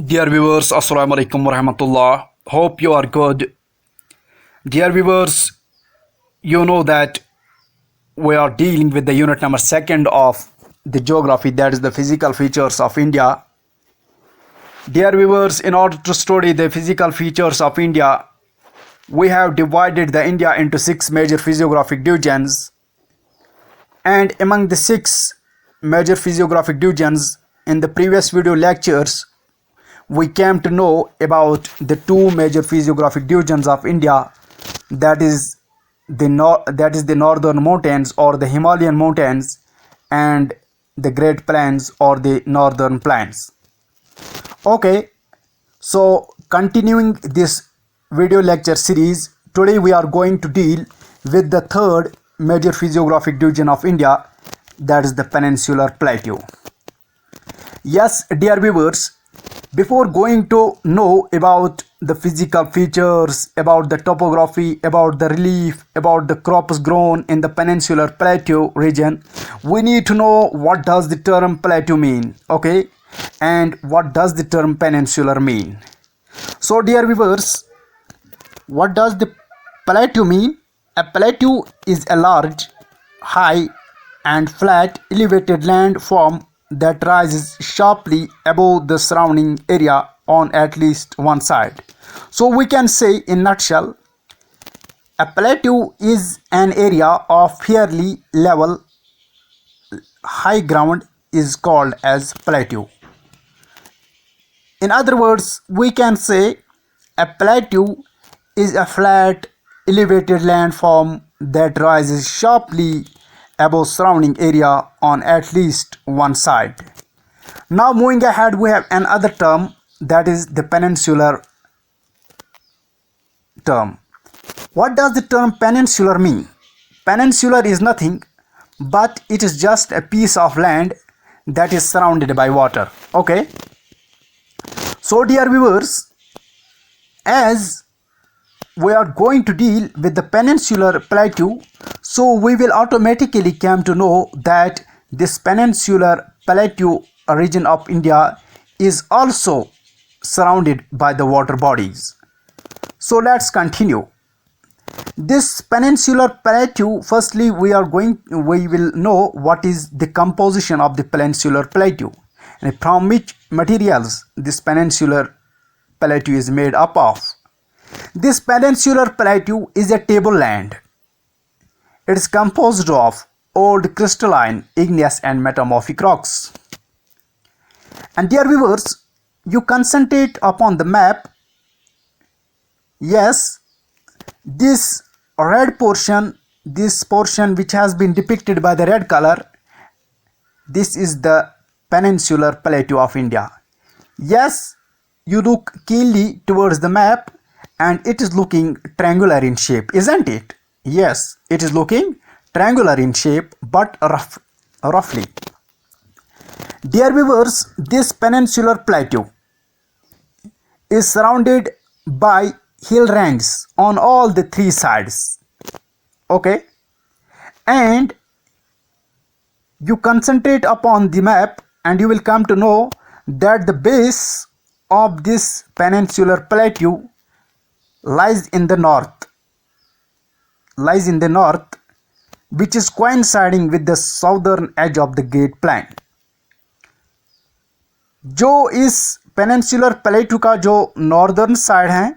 Dear viewers, Assalamu alaikum warahmatullah. Hope you are good. Dear viewers, you know that we are dealing with the unit number 2 of the geography, that is the physical features of India. Dear viewers, in order to study the physical features of India, we have divided the India into 6 major physiographic divisions. And among the 6 major physiographic divisions, in the previous video lectures, we came to know about the 2 major physiographic divisions of India, that is the northern mountains or the Himalayan mountains and the Great Plains or the northern plains. Okay, so continuing this video lecture series, today we are going to deal with the 3rd major physiographic division of India, that is the peninsular plateau. Yes, dear viewers, before going to know about the physical features, about the topography, about the relief, about the crops grown in the peninsular plateau region, we need to know what does the term plateau mean, okay, and what does the term peninsular mean. So dear viewers, what does the plateau mean? A plateau is a large, high and flat elevated landform that rises sharply above the surrounding area on at least one side. So we can say in nutshell, a plateau is an area of fairly level high ground is called as plateau. In other words, we can say a plateau is a flat elevated landform that rises sharply above surrounding area on at least one side. Now moving ahead, we have another term, that is the peninsular term. What does the term peninsular mean? Peninsular is nothing but it is just a piece of land that is surrounded by water. Okay, so dear viewers, as we are going to deal with the peninsular plateau, so we will automatically come to know that this peninsular plateau region of India is also surrounded by the water bodies. So let's continue. This peninsular plateau, firstly we will know what is the composition of the peninsular plateau and from which materials this peninsular plateau is made up of. This peninsular plateau is a tableland. It is composed of old crystalline, igneous and metamorphic rocks. And dear viewers, you concentrate upon the map. Yes, this red portion, this portion which has been depicted by the red color, this is the peninsular plateau of India. Yes, you look keenly towards the map and it is looking triangular in shape, isn't it? Yes, it is looking triangular in shape, but roughly. Dear viewers, this peninsular plateau is surrounded by hill ranges on all the 3 sides. Okay, and you concentrate upon the map and you will come to know that the base of this peninsular plateau lies in the north, which is coinciding with the southern edge of the Great Plain. जो इस peninsular प्लेटू का जो northern side है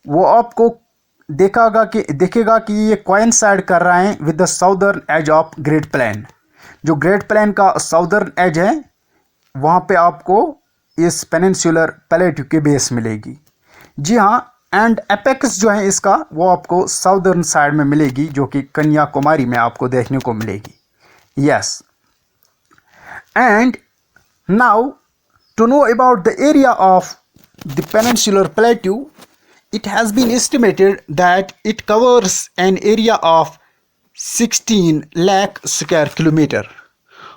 वो आपको देखेगा कि ये कोइंसाइड कर रहे हैं with the southern edge of great plain. जो ग्रेट प्लेन का साउदर्न एज है वहाँ पे आपको इस पेनिनसुलर प्लेटू के बेस मिलेगी. जी हाँ, एंड एपेक्स जो है इसका वो आपको साउदर्न साइड में मिलेगी, जो कि कन्याकुमारी में आपको देखने को मिलेगी. Yes, and now to know about the area of the peninsular plateau, it has been estimated that it covers an area of 16 lakh square kilometer.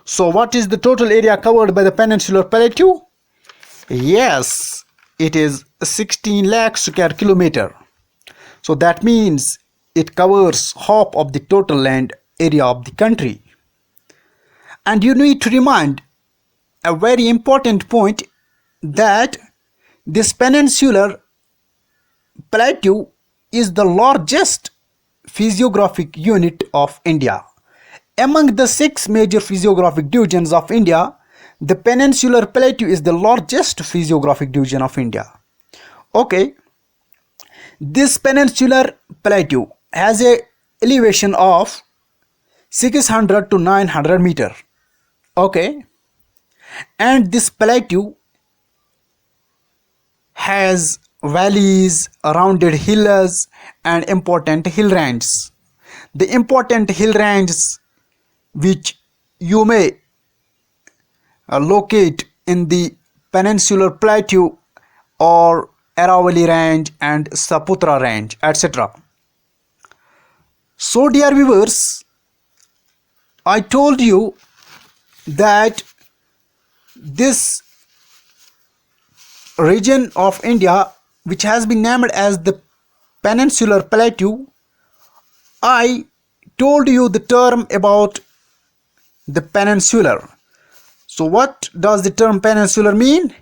So what is the total area covered by the peninsular plateau? Yes, it is 16 lakh square kilometer. So that means it covers half of the total land area of the country. And you need to remind a very important point, that This peninsular plateau is the largest physiographic unit of India. Among the 6 major physiographic divisions of India, the peninsular plateau is the largest physiographic division of India. Okay, this peninsular plateau has a elevation of 600 to 900 meter. Okay, and this plateau has valleys, rounded hills, and important hill ranges. The important hill ranges which you may locate in the peninsular plateau or Aravalli range and Saputra range, etc. So dear viewers, I told you that this region of India which has been named as the peninsular plateau, I told you the term about the peninsular. So what does the term peninsular mean?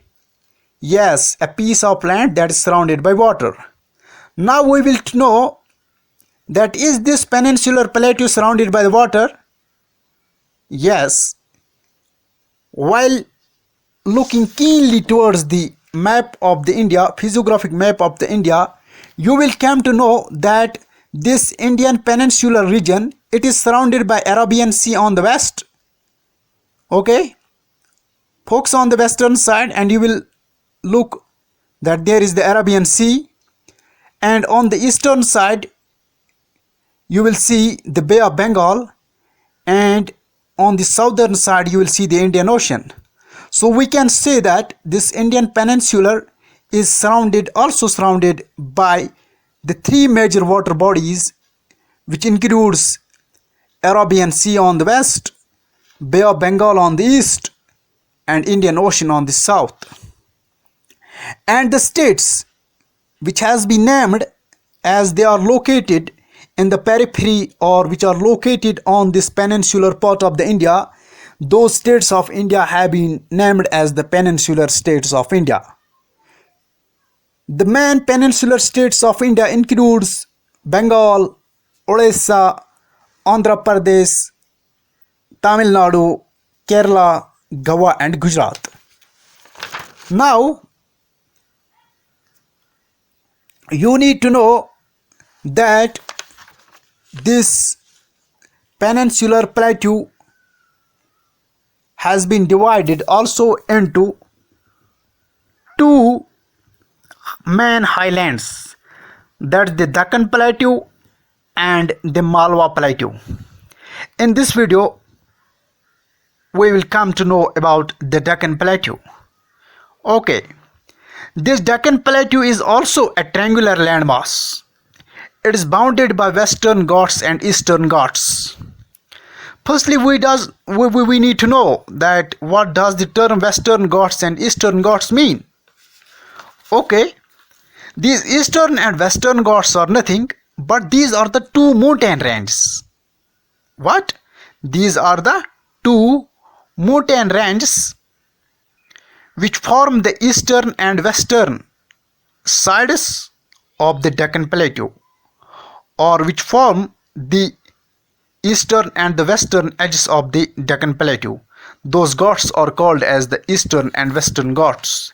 Yes, a piece of land that is surrounded by water. Now we will know that is this peninsular plateau surrounded by the water? Yes. While looking keenly towards the map of the India, physiographic map of the India, you will come to know that this Indian peninsular region, it is surrounded by Arabian Sea on the west. Okay, focus on the western side and you will look that there is the Arabian Sea, and on the eastern side you will see the Bay of Bengal, and on the southern side you will see the Indian Ocean. So we can say that this Indian peninsular is also surrounded by the 3 major water bodies, which includes Arabian Sea on the west, Bay of Bengal on the east, and Indian Ocean on the south. And the states which has been named as they are located in the periphery or which are located on this peninsular part of the India, those states of India have been named as the peninsular states of India. The main peninsular states of India includes Bengal, Odisha, Andhra Pradesh, Tamil Nadu, Kerala, Goa and Gujarat. Now you need to know that this peninsular plateau has been divided also into 2 main highlands, that's the Deccan Plateau and the Malwa Plateau. In this video we will come to know about the Deccan Plateau. Okay, this Deccan Plateau is also a triangular landmass. It is bounded by Western Ghats and Eastern Ghats. Firstly, we need to know that what does the term Western Ghats and Eastern Ghats mean. Okay, these Eastern and Western Ghats are nothing but these are the 2 mountain ranges. What? These are the 2 mountain ranges which form the eastern and western sides of the Deccan Plateau, or which form the eastern and the western edges of the Deccan Plateau. Those Ghats are called as the Eastern and Western Ghats.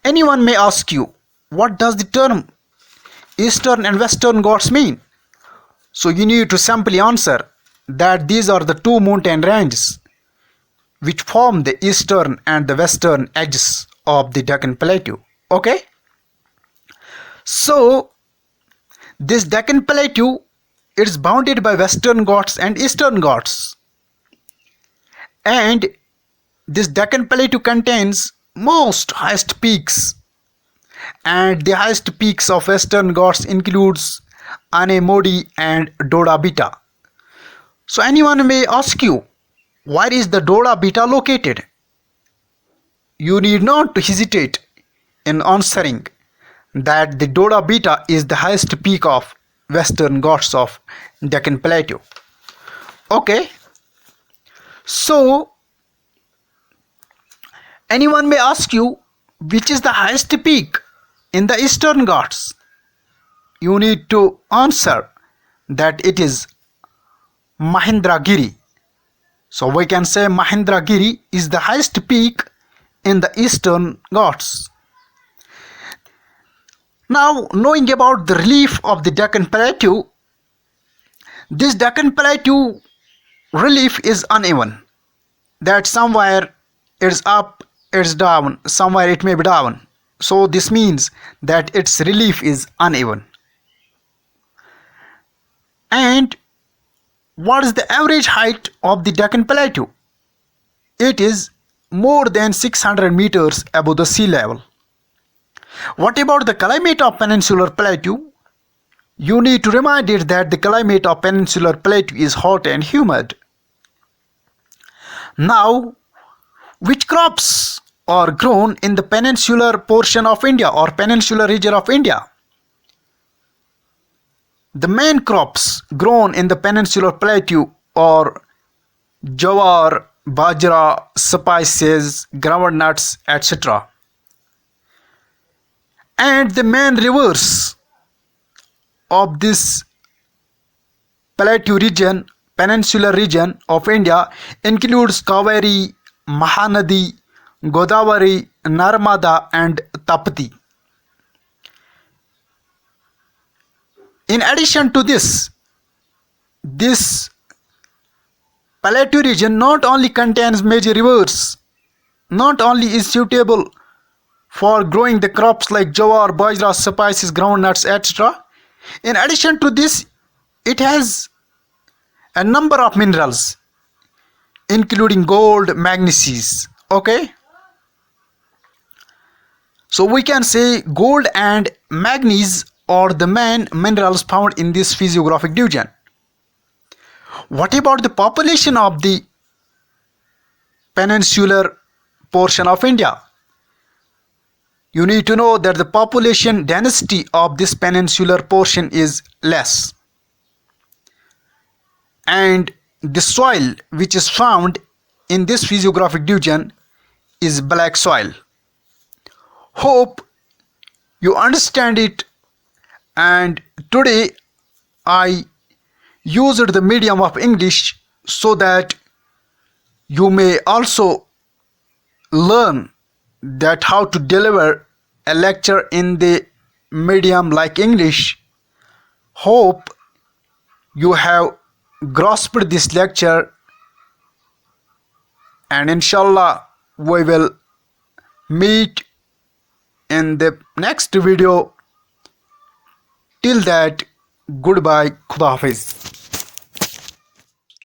Anyone may ask you, what does the term Eastern and Western Ghats mean? So you need to simply answer that these are the 2 mountain ranges which form the eastern and the western edges of the Deccan Plateau. Okay? So this Deccan Plateau, it is bounded by Western Ghats and Eastern Ghats, and this Deccan Plateau contains most highest peaks, and the highest peaks of Western Ghats includes Anemodi and Doda Beta. So anyone may ask you, where is the Doda Beta located? You need not to hesitate in answering that the Doda Beta is the highest peak of Western Ghats of Deccan Plateau. Okay, so anyone may ask you, which is the highest peak in the Eastern Ghats? You need to answer that it is Mahendragiri. So we can say Mahendragiri is the highest peak in the Eastern Ghats. Now, knowing about the relief of the Deccan Plateau, this Deccan Plateau relief is uneven. That somewhere it's up, it's down, somewhere it may be down. So this means that its relief is uneven. And what is the average height of the Deccan Plateau? It is more than 600 meters above the sea level. What about the climate of Peninsular Plateau? You need to remind it that the climate of Peninsular Plateau is hot and humid. Now, which crops are grown in the peninsular portion of India or peninsular region of India? The main crops grown in the Peninsular Plateau are jowar, bajra, spices, groundnuts, etc. And the main rivers of this Pleatue region, peninsular region of India includes Kaveri, Mahanadi, Godavari, Narmada and Tapti. In addition to this Pleatue region not only contains major rivers, not only is suitable for growing the crops like jowar, bajra, spices, groundnuts, etc. In addition to this, it has a number of minerals including gold, manganese. Okay, so we can say gold and manganese are the main minerals found in this physiographic division. What about the population of the peninsular portion of India? You need to know that the population density of this peninsular portion is less. And the soil which is found in this physiographic division is black soil. Hope you understand it, and today I used the medium of English so that you may also learn that how to deliver a lecture in the medium like English. Hope you have grasped this lecture, and inshallah we will meet in the next video. Till that, goodbye, Khuda Hafiz.